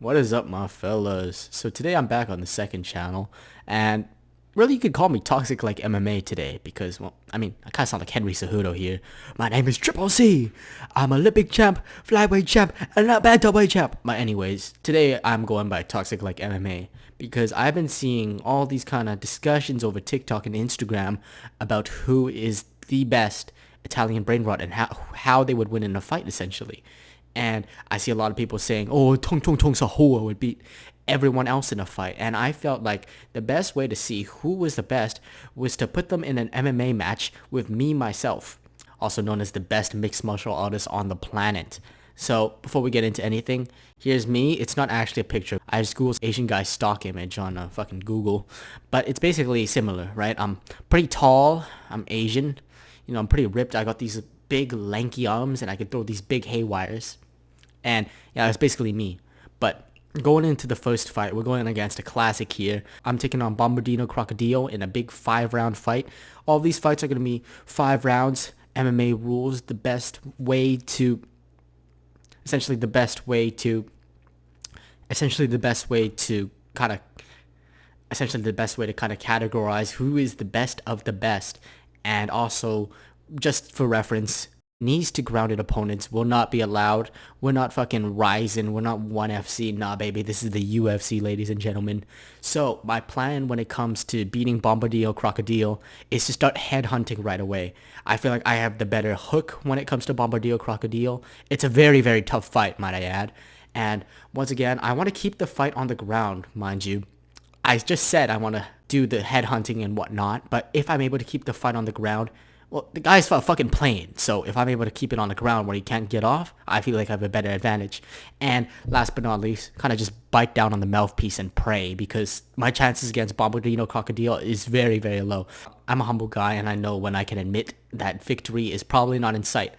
What is up, my fellas? So today I'm back on the second channel, and really you could call me toxic like MMA today because, well, I kind of sound like Henry Cejudo here. My name is Triple C. I'm Olympic champ, flyweight champ, and a bantamweight champ. But anyways, today I'm going by toxic like MMA because I've been seeing all these kind of discussions over TikTok and Instagram about who is the best Italian Brainrot and how they would win in a fight essentially. And I see a lot of people saying, oh, Tung Tung Tung Sahua would beat everyone else in a fight. And I felt like the best way to see who was the best was to put them in an MMA match with me, myself, also known as the best mixed martial artist on the planet. So before we get into anything, here's me. It's not actually a picture. I just Googled Asian guy stock image on fucking Google. But it's basically similar, right? I'm pretty tall. I'm Asian. I'm pretty ripped. I got these big lanky arms and I can throw these big haywires. And yeah, it's basically me. But going into the first fight, we're going against a classic here. I'm taking on Bombardino Crocodile in a big 5-round fight. All these fights are going to be 5 rounds. MMA rules, the best way to kind of categorize who is the best of the best. And also, just for reference, knees to grounded opponents will not be allowed. We're not fucking Ryzen. We're not 1FC. Nah, baby. This is the UFC, ladies and gentlemen. So my plan when it comes to beating Bombardino Crocodile is to start headhunting right away. I feel like I have the better hook when it comes to Bombardino Crocodile. It's a very, very tough fight, might I add. And once again, I want to keep the fight on the ground, mind you. I just said I want to do the headhunting and whatnot, but if I'm able to keep the fight on the ground, well, the guy's a fucking plane, so if I'm able to keep it on the ground where he can't get off, I feel like I have a better advantage. And last but not least, kind of just bite down on the mouthpiece and pray, because my chances against Bombardino Crocodile is very, very low. I'm a humble guy, and I know when I can admit that victory is probably not in sight.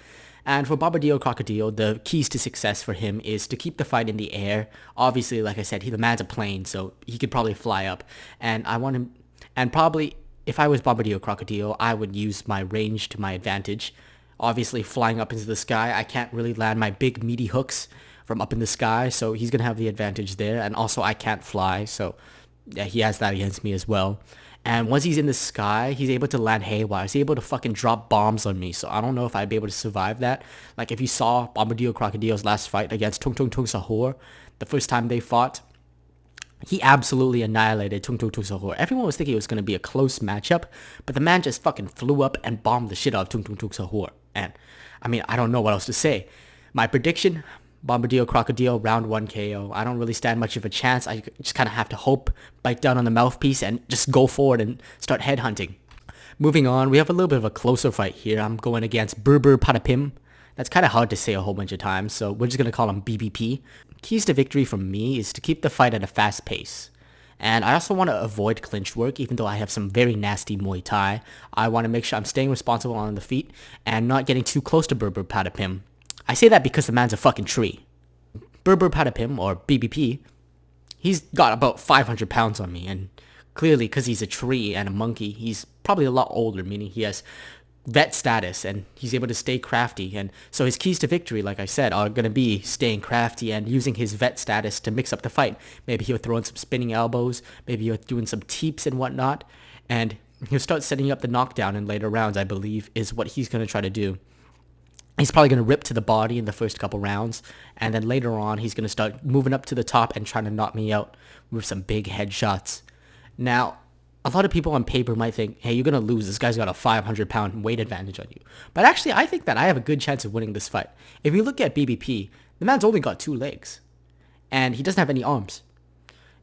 And for Bombardino Crocodile, the keys to success for him is to keep the fight in the air. Obviously, like I said, the man's a plane, so he could probably fly up. And I want him, and probably, if I was Bombardino Crocodile, I would use my range to my advantage. Obviously, flying up into the sky, I can't really land my big meaty hooks from up in the sky, so he's going to have the advantage there. And also, I can't fly, so yeah, he has that against me as well. And once he's in the sky, he's able to land haywire. He's able to fucking drop bombs on me, so I don't know if I'd be able to survive that. Like, if you saw Bombardino Crocodile's last fight against Tung Tung Tung Sahur, the first time they fought, he absolutely annihilated Tung Tung Tung Sahur. Everyone was thinking it was going to be a close matchup, but the man just fucking flew up and bombed the shit out of Tung Tung Tung Sahur. And, I don't know what else to say. My prediction, Bombardino Crocodile, round 1 KO. I don't really stand much of a chance. I just kind of have to hope, bite down on the mouthpiece, and just go forward and start headhunting. Moving on, we have a little bit of a closer fight here. I'm going against Berber Patapim. That's kind of hard to say a whole bunch of times, so we're just going to call him BBP. Keys to victory from me is to keep the fight at a fast pace. And I also want to avoid clinch work, even though I have some very nasty Muay Thai. I want to make sure I'm staying responsible on the feet and not getting too close to Berber Patapim. I say that because the man's a fucking tree. Berber Patapim, or BBP, he's got about 500 pounds on me, and clearly because he's a tree and a monkey, he's probably a lot older, meaning he has vet status and he's able to stay crafty. And so his keys to victory, like I said, are going to be staying crafty and using his vet status to mix up the fight. Maybe he'll throw in some spinning elbows, maybe he'll doing some teeps and whatnot, and he'll start setting up the knockdown in later rounds, I believe, is what he's going to try to do. He's probably going to rip to the body in the first couple rounds, and then later on, he's going to start moving up to the top and trying to knock me out with some big headshots. Now, a lot of people on paper might think, hey, you're going to lose. This guy's got a 500-pound weight advantage on you. But actually, I think that I have a good chance of winning this fight. If you look at BBP, the man's only got 2 legs, and he doesn't have any arms.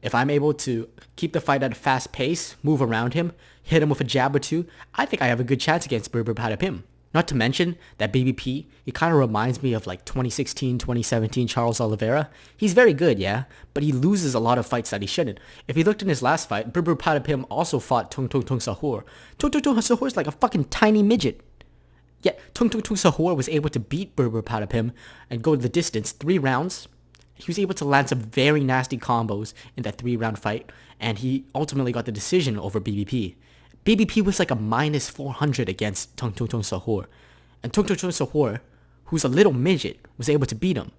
If I'm able to keep the fight at a fast pace, move around him, hit him with a jab or two, I think I have a good chance against Berber Patapim. Not to mention that BBP, he kind of reminds me of like 2016, 2017 Charles Oliveira. He's very good, yeah, but he loses a lot of fights that he shouldn't. If you looked in his last fight, Berber Patapim also fought Tung Tung Tung Sahur. Tung Tung Tung Sahur is like a fucking tiny midget. Yet Tung Tung Tung Sahur was able to beat Berber Patapim and go the distance, 3 rounds. He was able to land some very nasty combos in that 3-round fight, and he ultimately got the decision over BBP. BBP was like a minus 400 against Tung Tung Tung Sahur. And Tung Tung Tung Sahur, who's a little midget, was able to beat him.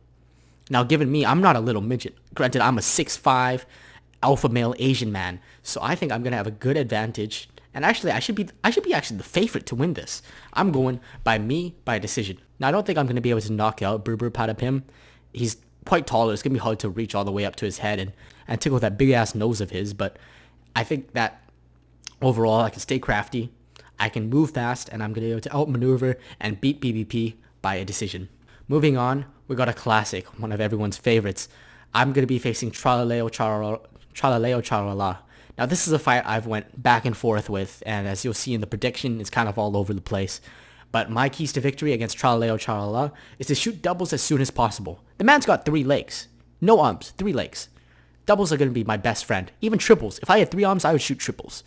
Now, given me, I'm not a little midget. Granted, I'm a 6'5", alpha male Asian man, so I think I'm gonna have a good advantage. And actually, I should be actually the favorite to win this. I'm going by decision. Now, I don't think I'm gonna be able to knock out Burburp out of him. He's quite taller. It's gonna be hard to reach all the way up to his head and tickle that big ass nose of his. But I think that overall, I can stay crafty. I can move fast, and I'm gonna be able to outmaneuver and beat BBP by a decision. Moving on, we got a classic, one of everyone's favorites. I'm going to be facing Tralaleo Charala. Now, this is a fight I've went back and forth with, and as you'll see in the prediction, it's kind of all over the place. But my keys to victory against Tralaleo Charala is to shoot doubles as soon as possible. The man's got 3 legs. No arms, 3 legs. Doubles are going to be my best friend. Even triples. If I had 3 arms, I would shoot triples.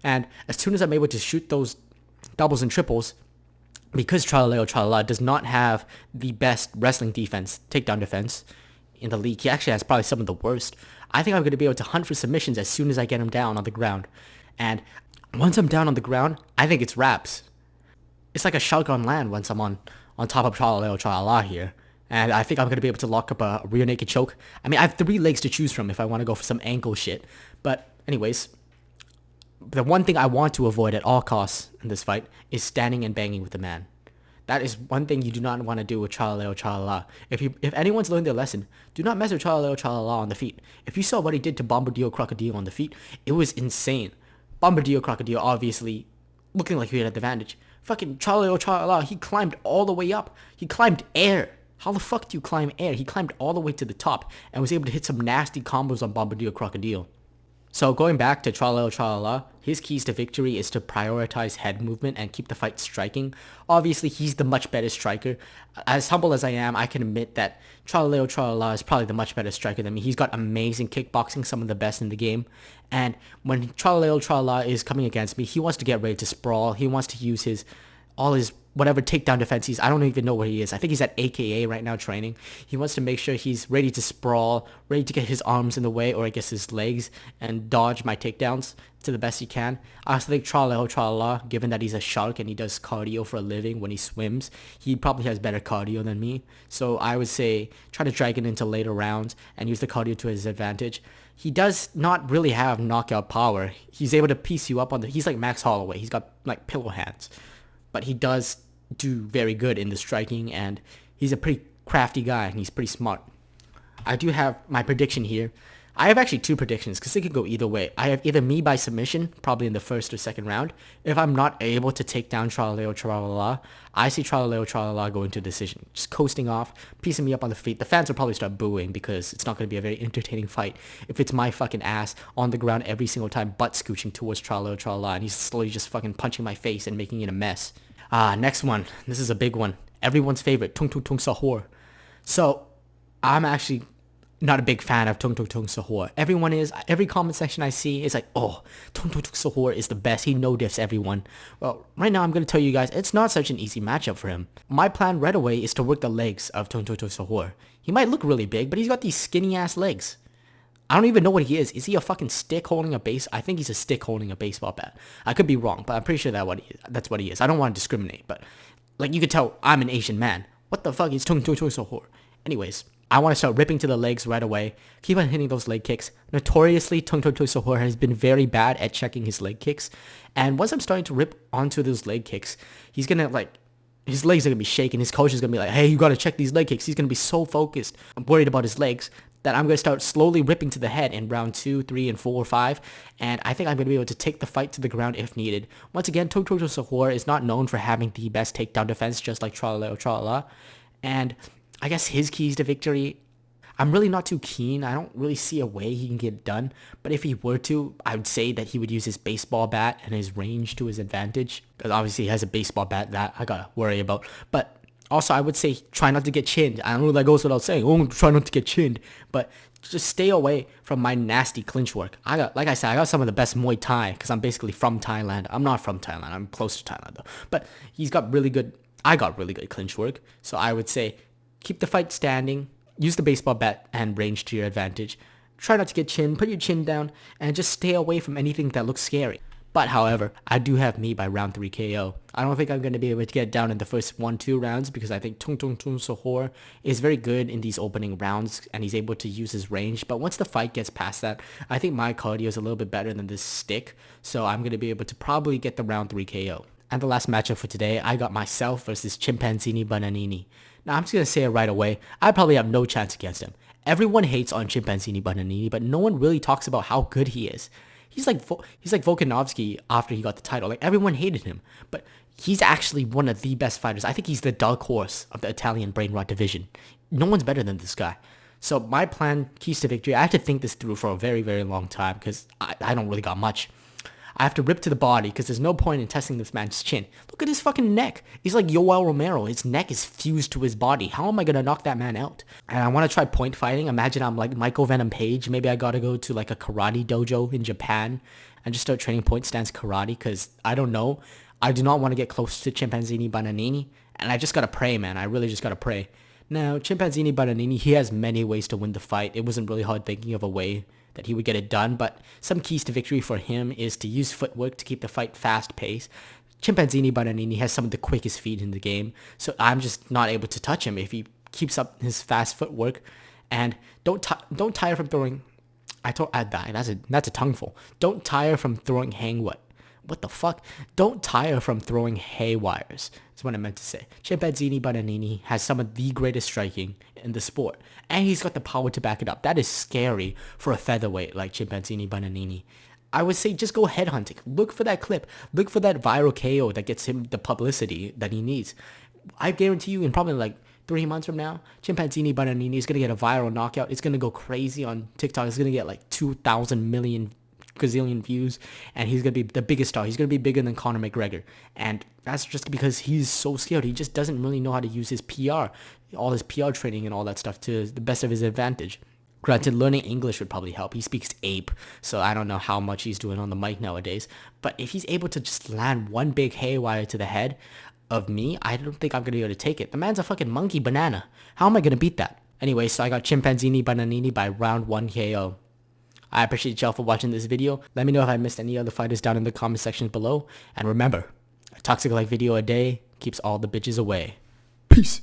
And as soon as I'm able to shoot those doubles and triples, because Tralaleo Charala does not have the best wrestling defense, takedown defense in the league, he actually has probably some of the worst. I think I'm going to be able to hunt for submissions as soon as I get him down on the ground. And once I'm down on the ground, I think it's wraps. It's like a shark on land once I'm on top of Tralaleo Charala here. And I think I'm going to be able to lock up a rear naked choke. I mean, I have 3 legs to choose from if I want to go for some ankle shit. But anyways, the one thing I want to avoid at all costs in this fight is standing and banging with the man. That is one thing you do not want to do with Tralaleo Charala. If anyone's learned their lesson, do not mess with Tralaleo Charala on the feet. If you saw what he did to Bombadil Crocodile on the feet, it was insane. Bombadil Crocodile obviously looking like he had an advantage. Fucking Tralaleo Charala, he climbed all the way up. He climbed air. How the fuck do you climb air? He climbed all the way to the top and was able to hit some nasty combos on Bombadil Crocodile. So going back to Tralaleo Charala, his keys to victory is to prioritize head movement and keep the fight striking. Obviously, he's the much better striker. As humble as I am, I can admit that Tralaleo Charala is probably the much better striker than me. He's got amazing kickboxing, some of the best in the game. And when Tralaleo Charala is coming against me, he wants to get ready to sprawl. He wants to use all his whatever takedown defense I don't even know where he is. I think he's at AKA right now training. He wants to make sure he's ready to sprawl, ready to get his arms in the way, or I guess his legs, and dodge my takedowns to the best he can. I also think Tralaleo Charala, given that he's a shark and he does cardio for a living when he swims, he probably has better cardio than me. So I would say try to drag it into later rounds and use the cardio to his advantage. He does not really have knockout power. He's able to piece you up he's like Max Holloway. He's got like pillow hands. But he does do very good in the striking, and he's a pretty crafty guy, and he's pretty smart. I do have my prediction here. I have actually 2 predictions, because it could go either way. I have either me by submission, probably in the first or second round. If I'm not able to take down Tralaleo Charala, I see Tralaleo Charala going to decision. Just coasting off, piecing me up on the feet. The fans will probably start booing, because it's not going to be a very entertaining fight if it's my fucking ass on the ground every single time, butt scooching towards Tralaleo Charala, and he's slowly just fucking punching my face and making it a mess. Next one. This is a big one. Everyone's favorite, Tung Tung Tung Sahur. So, I'm actually not a big fan of Tung Tung Tung Sahur. Everyone is. Every comment section I see is like, oh, Tung Tung Tung Sahur is the best. He no-diffs everyone. Well, right now I'm going to tell you guys, it's not such an easy matchup for him. My plan right away is to work the legs of Tung Tung Tung Sahur. He might look really big, but he's got these skinny-ass legs. I don't even know what he is. Is he a fucking stick holding a base? I think he's a stick holding a baseball bat. I could be wrong, but I'm pretty sure that's what he is. I don't want to discriminate, but like you could tell I'm an Asian man. What the fuck is Tung Tung Tung Sahur? Anyways, I want to start ripping to the legs right away. Keep on hitting those leg kicks. Notoriously, Tung Tung Tung Sahur has been very bad at checking his leg kicks. And once I'm starting to rip onto those leg kicks, he's going to his legs are going to be shaking. His coach is going to be like, hey, you got to check these leg kicks. He's going to be so focused. I'm worried about his legs that I'm going to start slowly ripping to the head in round 2, 3, and 4, 5. And I think I'm going to be able to take the fight to the ground if needed. Once again, Tung Tung Tung Sahur is not known for having the best takedown defense, just like Tralaleo Charala. And I guess his keys to victory, I'm really not too keen. I don't really see a way he can get it done. But if he were to, I would say that he would use his baseball bat and his range to his advantage. Because obviously he has a baseball bat that I gotta worry about. But also I would say try not to get chinned. I know that goes without saying. Oh, try not to get chinned. But just stay away from my nasty clinch work. Like I said, I got some of the best Muay Thai. Because I'm basically from Thailand. I'm not from Thailand. I'm close to Thailand though. But I got really good clinch work. So I would say keep the fight standing. Use the baseball bat and range to your advantage. Try not to get chinned, put your chin down, and just stay away from anything that looks scary. But however, I do have me by round 3 KO. I don't think I'm going to be able to get down in the first 1-2 rounds because I think Tung Tung Tung Sohor is very good in these opening rounds and he's able to use his range. But once the fight gets past that, I think my cardio is a little bit better than this stick. So I'm going to be able to probably get the round 3 KO. And the last matchup for today, I got myself versus Chimpanzini Bananini. Now I'm just going to say it right away, I probably have no chance against him. Everyone hates on Chimpanzini Bananini, but no one really talks about how good he is. He's like Volkanovski after he got the title. Like, everyone hated him, but he's actually one of the best fighters. I think he's the dark horse of the Italian Brainrot division. No one's better than this guy. So my plan, keys to victory, I have to think this through for a very, very long time because I don't really got much. I have to rip to the body because there's no point in testing this man's chin. Look at his fucking neck. He's like Yoel Romero. His neck is fused to his body. How am I going to knock that man out? And I want to try point fighting. Imagine I'm like Michael Venom Page. Maybe I got to go to like a karate dojo in Japan and just start training point stance karate because I don't know. I do not want to get close to Chimpanzini Bananini. And I just got to pray, man. I really just got to pray. Now, Chimpanzini Bananini, he has many ways to win the fight. It wasn't really hard thinking of a way that he would get it done, but some keys to victory for him is to use footwork to keep the fight fast-paced. Chimpanzini Bananini has some of the quickest feet in the game, so I'm just not able to touch him if he keeps up his fast footwork. And don't tire from throwing. That's a tongueful. Don't tire from throwing what the fuck? Don't tire from throwing haywires. That's what I meant to say. Chimpanzini Bananini has some of the greatest striking in the sport. And he's got the power to back it up. That is scary for a featherweight like Chimpanzini Bananini. I would say just go headhunting. Look for that clip. Look for that viral KO that gets him the publicity that he needs. I guarantee you in probably like 3 months from now, Chimpanzini Bananini is going to get a viral knockout. It's going to go crazy on TikTok. It's going to get like 2,000 million gazillion views, and he's going to be the biggest star. He's going to be bigger than Conor McGregor, and that's just because he's so scared. He just doesn't really know how to use his PR, all his PR training and all that stuff to the best of his advantage. Granted, learning English would probably help. He speaks ape, so I don't know how much he's doing on the mic nowadays, but if he's able to just land one big haywire to the head of me, I don't think I'm going to be able to take it. The man's a fucking monkey banana. How am I going to beat that? Anyway, so I got Chimpanzini Bananini by round 1 KO. I appreciate y'all for watching this video. Let me know if I missed any other fighters down in the comment sections below. And remember, a toxic like video a day keeps all the bitches away. Peace.